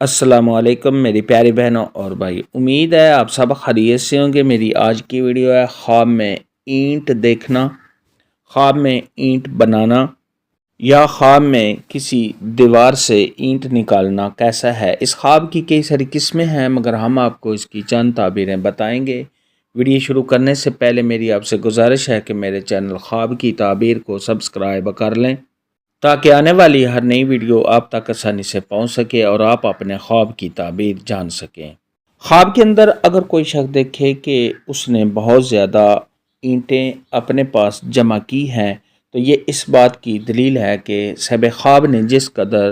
السلام علیکم میری پیاری بہنوں اور بھائی، امید ہے آپ سب خیریت سے ہوں گے۔ میری آج کی ویڈیو ہے خواب میں اینٹ دیکھنا، خواب میں اینٹ بنانا یا خواب میں کسی دیوار سے اینٹ نکالنا کیسا ہے۔ اس خواب کی کئی ساری قسمیں ہیں مگر ہم آپ کو اس کی چند تعبیریں بتائیں گے۔ ویڈیو شروع کرنے سے پہلے میری آپ سے گزارش ہے کہ میرے چینل خواب کی تعبیر کو سبسکرائب کر لیں تاکہ آنے والی ہر نئی ویڈیو آپ تک آسانی سے پہنچ سکے اور آپ اپنے خواب کی تعبیر جان سکیں۔ خواب کے اندر اگر کوئی شخص دیکھے کہ اس نے بہت زیادہ اینٹیں اپنے پاس جمع کی ہیں تو یہ اس بات کی دلیل ہے کہ صاحب خواب نے جس قدر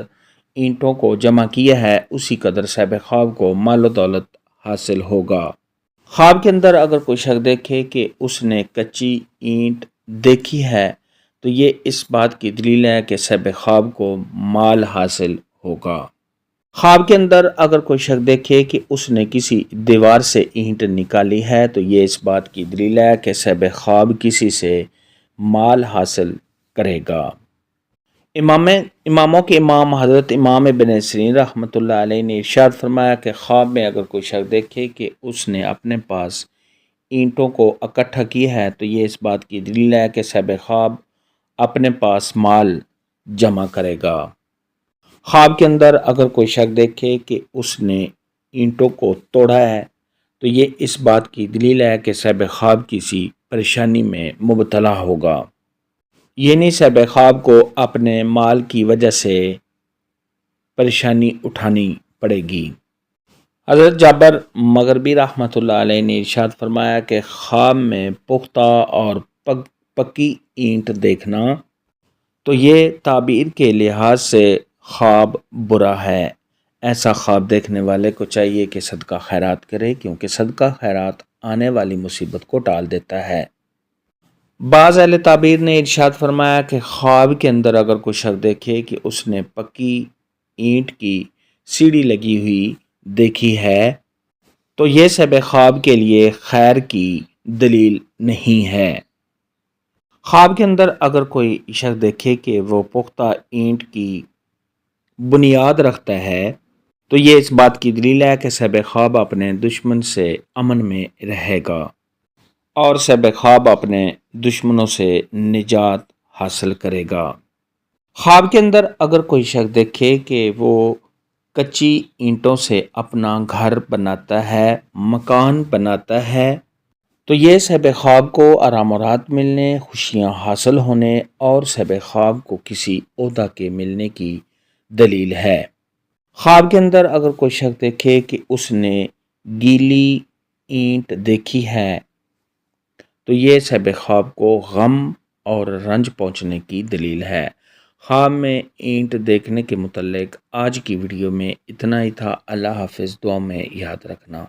اینٹوں کو جمع کیا ہے اسی قدر صاحب خواب کو مال و دولت حاصل ہوگا۔ خواب کے اندر اگر کوئی شخص دیکھے کہ اس نے کچی اینٹ دیکھی ہے تو یہ اس بات کی دلیل ہے کہ صاحب خواب کو مال حاصل ہوگا۔ خواب کے اندر اگر کوئی شخص دیکھے کہ اس نے کسی دیوار سے اینٹ نکالی ہے تو یہ اس بات کی دلیل ہے کہ صاحب خواب کسی سے مال حاصل کرے گا۔ اماموں کے امام حضرت امام ابن سیرین رحمۃ اللہ علیہ نے ارشاد فرمایا کہ خواب میں اگر کوئی شخص دیکھے کہ اس نے اپنے پاس اینٹوں کو اکٹھا کیا ہے تو یہ اس بات کی دلیل ہے کہ صاحب خواب اپنے پاس مال جمع کرے گا۔ خواب کے اندر اگر کوئی شخص دیکھے کہ اس نے اینٹوں کو توڑا ہے تو یہ اس بات کی دلیل ہے کہ صاحب خواب کسی پریشانی میں مبتلا ہوگا، یعنی صاحب خواب کو اپنے مال کی وجہ سے پریشانی اٹھانی پڑے گی۔ حضرت جابر مغربی رحمۃ اللہ علیہ نے ارشاد فرمایا کہ خواب میں پختہ اور پکی اینٹ دیکھنا تو یہ تعبیر کے لحاظ سے خواب برا ہے۔ ایسا خواب دیکھنے والے کو چاہیے کہ صدقہ خیرات کرے کیونکہ صدقہ خیرات آنے والی مصیبت کو ٹال دیتا ہے۔ بعض اہل تعبیر نے ارشاد فرمایا کہ خواب کے اندر اگر کوئی شخص دیکھے کہ اس نے پکی اینٹ کی سیڑھی لگی ہوئی دیکھی ہے تو یہ صاحب خواب کے لیے خیر کی دلیل نہیں ہے۔ خواب کے اندر اگر کوئی شخص دیکھے کہ وہ پختہ اینٹ کی بنیاد رکھتا ہے تو یہ اس بات کی دلیل ہے کہ صاحب خواب اپنے دشمن سے امن میں رہے گا اور صاحب خواب اپنے دشمنوں سے نجات حاصل کرے گا۔ خواب کے اندر اگر کوئی شخص دیکھے کہ وہ کچی اینٹوں سے اپنا گھر بناتا ہے، مکان بناتا ہے تو یہ صاحب خواب کو آرام و راحت ملنے، خوشیاں حاصل ہونے اور صاحب خواب کو کسی عہدہ کے ملنے کی دلیل ہے۔ خواب کے اندر اگر کوئی شخص دیکھے کہ اس نے گیلی اینٹ دیکھی ہے تو یہ صاحب خواب کو غم اور رنج پہنچنے کی دلیل ہے۔ خواب میں اینٹ دیکھنے کے متعلق آج کی ویڈیو میں اتنا ہی تھا۔ اللہ حافظ، دعا میں یاد رکھنا۔